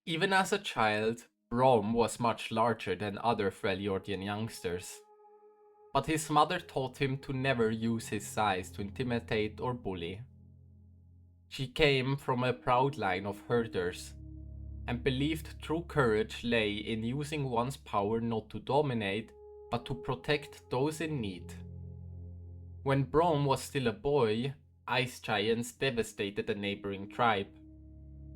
Even as a child, Braum was much larger than other Freljordian youngsters. But his mother taught him to never use his size to intimidate or bully. She came from a proud line of herders, and believed true courage lay in using one's power not to dominate, but to protect those in need. When Braum was still a boy, ice giants devastated a neighboring tribe.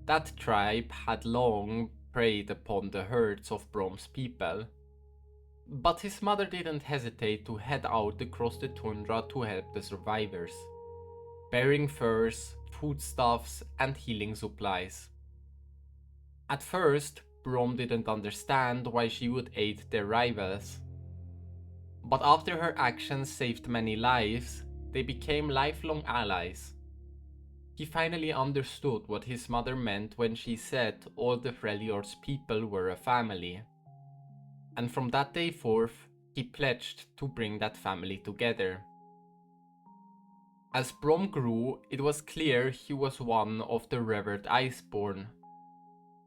That tribe had long preyed upon the herds of Braum's people, but his mother didn't hesitate to head out across the tundra to help the survivors, bearing furs, foodstuffs, and healing supplies. At first, Braum didn't understand why she would aid their rivals, but after her actions saved many lives, they became lifelong allies. He finally understood what his mother meant when she said all the Freljord's people were a family. And from that day forth, he pledged to bring that family together. As Braum grew, it was clear he was one of the revered Iceborn.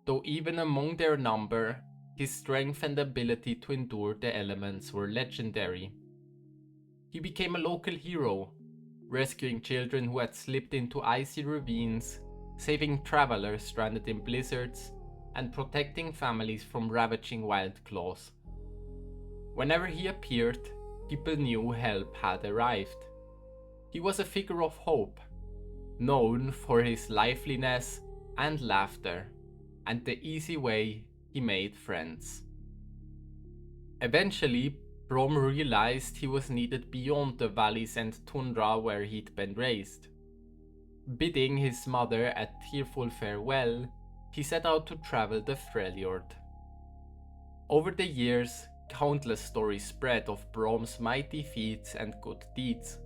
Though even among their number, his strength and ability to endure the elements were legendary. He became a local hero, rescuing children who had slipped into icy ravines, saving travelers stranded in blizzards, and protecting families from ravaging wild claws. Whenever he appeared, people knew help had arrived. He was a figure of hope, known for his liveliness and laughter, and the easy way he made friends. Eventually, Braum realized he was needed beyond the valleys and tundra where he'd been raised. Bidding his mother a tearful farewell, he set out to travel the Freljord. Over the years, countless stories spread of Braum's mighty feats and good deeds.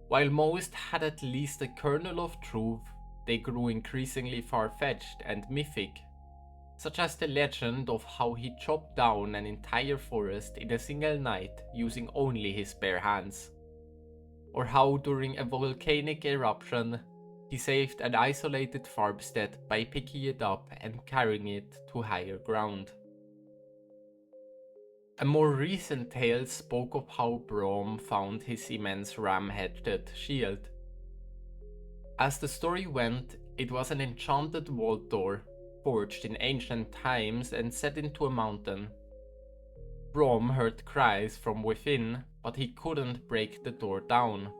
While most had at least a kernel of truth, they grew increasingly far-fetched and mythic, such as the legend of how he chopped down an entire forest in a single night using only his bare hands, or how during a volcanic eruption he saved an isolated farmstead by picking it up and carrying it to higher ground. A more recent tale spoke of how Braum found his immense ram-headed shield. As the story went, it was an enchanted vault door, forged in ancient times and set into a mountain. Braum heard cries from within, but he couldn't break the door down.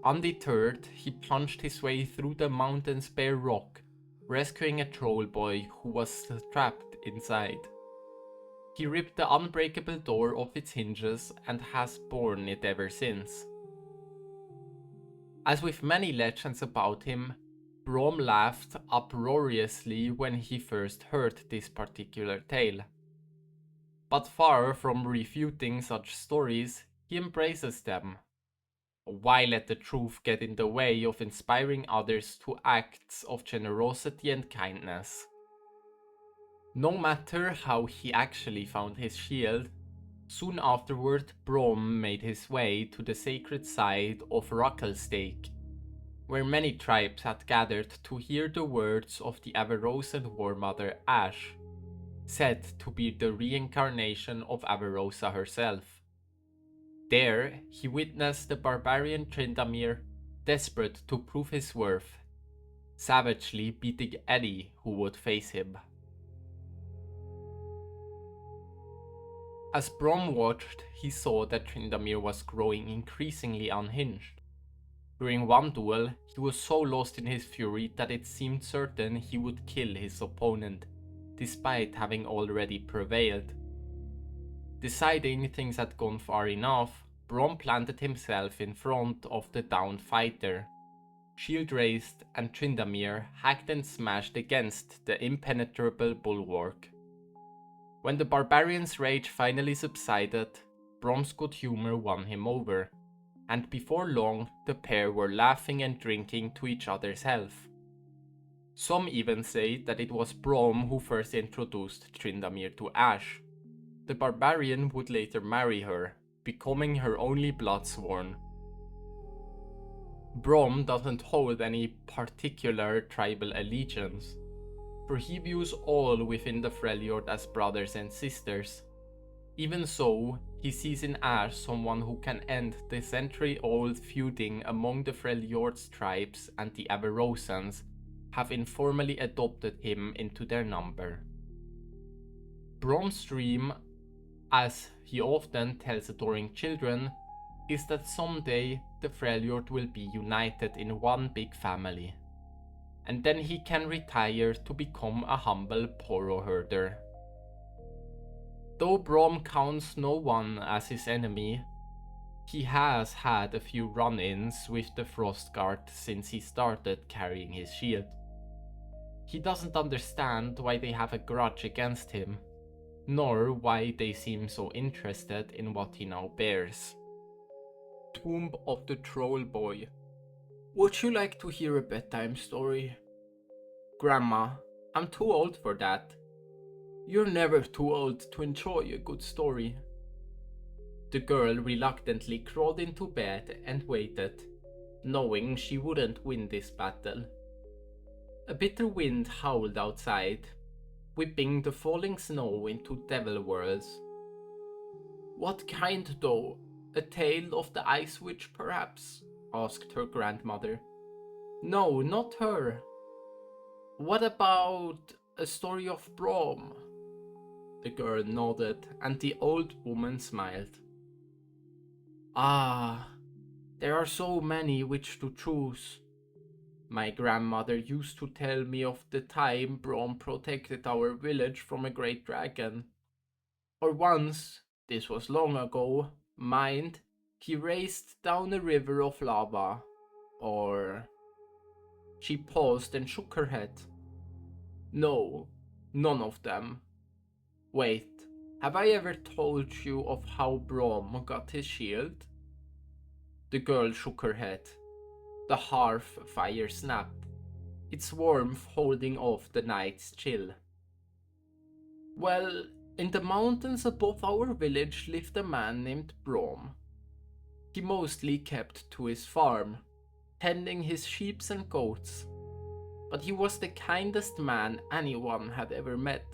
Undeterred, he punched his way through the mountain's bare rock, rescuing a troll boy who was trapped inside. He ripped the unbreakable door off its hinges and has borne it ever since. As with many legends about him, Braum laughed uproariously when he first heard this particular tale. But far from refuting such stories, he embraces them. Why let the truth get in the way of inspiring others to acts of generosity and kindness? No matter how he actually found his shield, soon afterward Braum made his way to the sacred site of Ruckelsstake, where many tribes had gathered to hear the words of the Averosan war mother Ash, said to be the reincarnation of Averosa herself. There, he witnessed the barbarian Tryndamere, desperate to prove his worth, savagely beating any who would face him. As Braum watched, he saw that Tryndamere was growing increasingly unhinged. During one duel, he was so lost in his fury that it seemed certain he would kill his opponent, despite having already prevailed. Deciding things had gone far enough, Braum planted himself in front of the downed fighter. Shield raised, and Tryndamere hacked and smashed against the impenetrable bulwark. When the barbarian's rage finally subsided, Braum's good humor won him over, and before long the pair were laughing and drinking to each other's health. Some even say that it was Braum who first introduced Tryndamere to Ash. The barbarian would later marry her, becoming her only bloodsworn. Braum doesn't hold any particular tribal allegiance. for he views all within the Freljord as brothers and sisters. Even so, he sees in Ash someone who can end the century-old feuding among the Freljord's tribes, and the Averrosans have informally adopted him into their number. Braum's dream, as he often tells adoring children, is that someday the Freljord will be united in one big family, and then he can retire to become a humble poro herder. Though Braum counts no one as his enemy, he has had a few run-ins with the Frostguard since he started carrying his shield. He doesn't understand why they have a grudge against him, nor why they seem so interested in what he now bears. Tomb of the Troll Boy. Would you like to hear a bedtime story? Grandma, I'm too old for that. You're never too old to enjoy a good story. The girl reluctantly crawled into bed and waited, knowing she wouldn't win this battle. A bitter wind howled outside, whipping the falling snow into devil whirls. What kind, though? A tale of the Ice Witch, perhaps? Asked her grandmother. No, not her. What about a story of Braum? The girl nodded, and the old woman smiled. Ah, there are so many which to choose. My grandmother used to tell me of the time Braum protected our village from a great dragon. Or once, this was long ago, mind, he raced down a river of lava. Or... She paused and shook her head. No, none of them. Wait, have I ever told you of how Braum got his shield? The girl shook her head. The hearth fire snapped, its warmth holding off the night's chill. Well, in the mountains above our village lived a man named Braum. He mostly kept to his farm, tending his sheep and goats, but he was the kindest man anyone had ever met,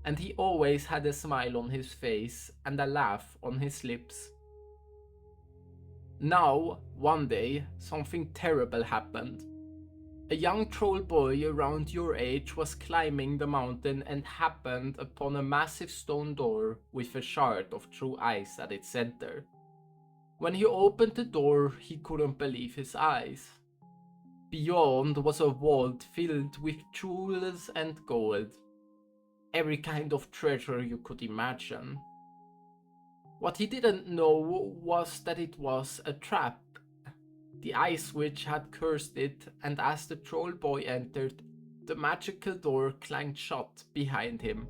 and he always had a smile on his face and a laugh on his lips. Now, one day, something terrible happened. A young troll boy around your age was climbing the mountain and happened upon a massive stone door with a shard of true ice at its center. When he opened the door, he couldn't believe his eyes. Beyond was a vault filled with jewels and gold. Every kind of treasure you could imagine. What he didn't know was that it was a trap. The Ice Witch had cursed it, and as the troll boy entered, the magical door clanged shut behind him.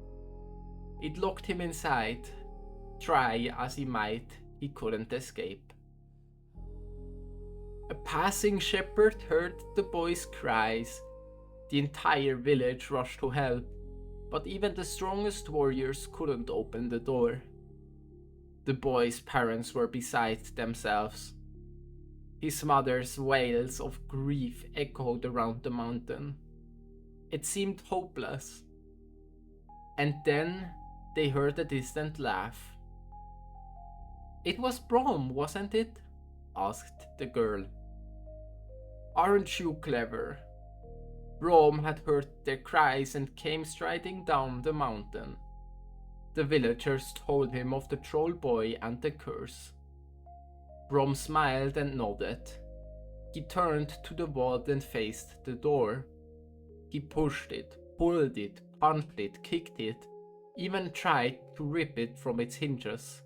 It locked him inside. Try as he might, he couldn't escape. A passing shepherd heard the boy's cries. The entire village rushed to help, but even the strongest warriors couldn't open the door. The boy's parents were beside themselves. His mother's wails of grief echoed around the mountain. It seemed hopeless. And then they heard a distant laugh. It was Braum, wasn't it? Asked the girl. Aren't you clever? Braum had heard their cries and came striding down the mountain. The villagers told him of the troll boy and the curse. Braum smiled and nodded. He turned to the vault and faced the door. He pushed it, pulled it, punched it, kicked it, even tried to rip it from its hinges.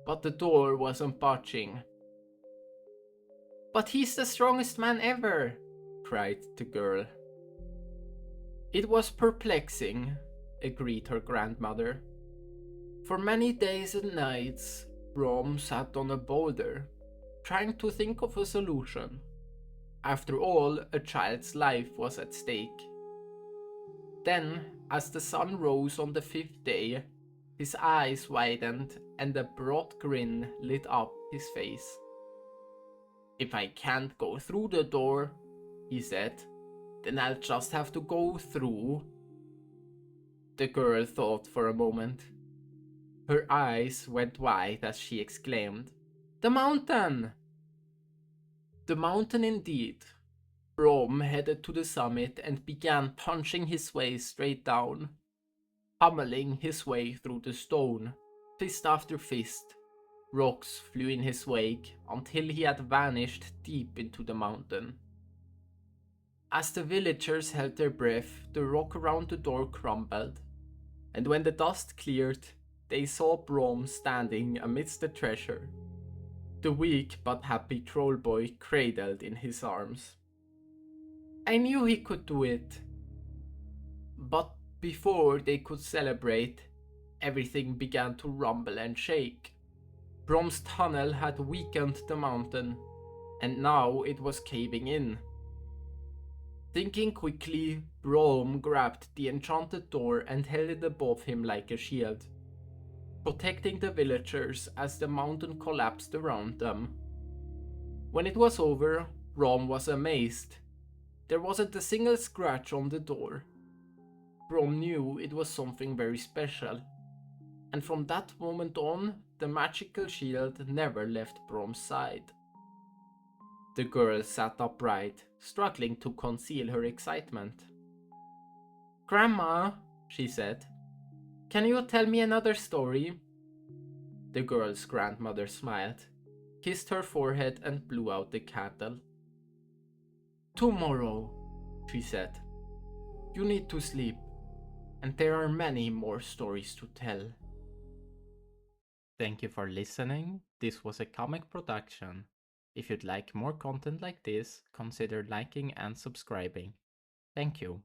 But the door wasn't budging. But he's the strongest man ever, cried the girl. It was perplexing, agreed her grandmother. For many days and nights, Braum sat on a boulder, trying to think of a solution. After all, a child's life was at stake. Then, as the sun rose on the 5th day, his eyes widened and a broad grin lit up his face. If I can't go through the door, he said, Then I'll just have to go through. The girl thought for a moment. Her eyes went wide as she exclaimed, "The mountain!" The mountain indeed. Braum headed to the summit and began punching his way straight down, pummeling his way through the stone, fist after fist. Rocks flew in his wake until he had vanished deep into the mountain. As the villagers held their breath, the rock around the door crumbled, and when the dust cleared, they saw Braum standing amidst the treasure, the weak but happy troll boy cradled in his arms. I knew he could do it. But before they could celebrate, everything began to rumble and shake. Braum's tunnel had weakened the mountain, and now it was caving in. Thinking quickly, Braum grabbed the enchanted door and held it above him like a shield, protecting the villagers as the mountain collapsed around them. When it was over, Braum was amazed. There wasn't a single scratch on the door. Braum knew it was something very special, and from that moment on, the magical shield never left Braum's side. The girl sat upright, struggling to conceal her excitement. "Grandma," she said, "can you tell me another story?" The girl's grandmother smiled, kissed her forehead and blew out the candle. "Tomorrow," she said. "You need to sleep, and there are many more stories to tell." Thank you for listening. This was a comic production. If you'd like more content like this, consider liking and subscribing. Thank you.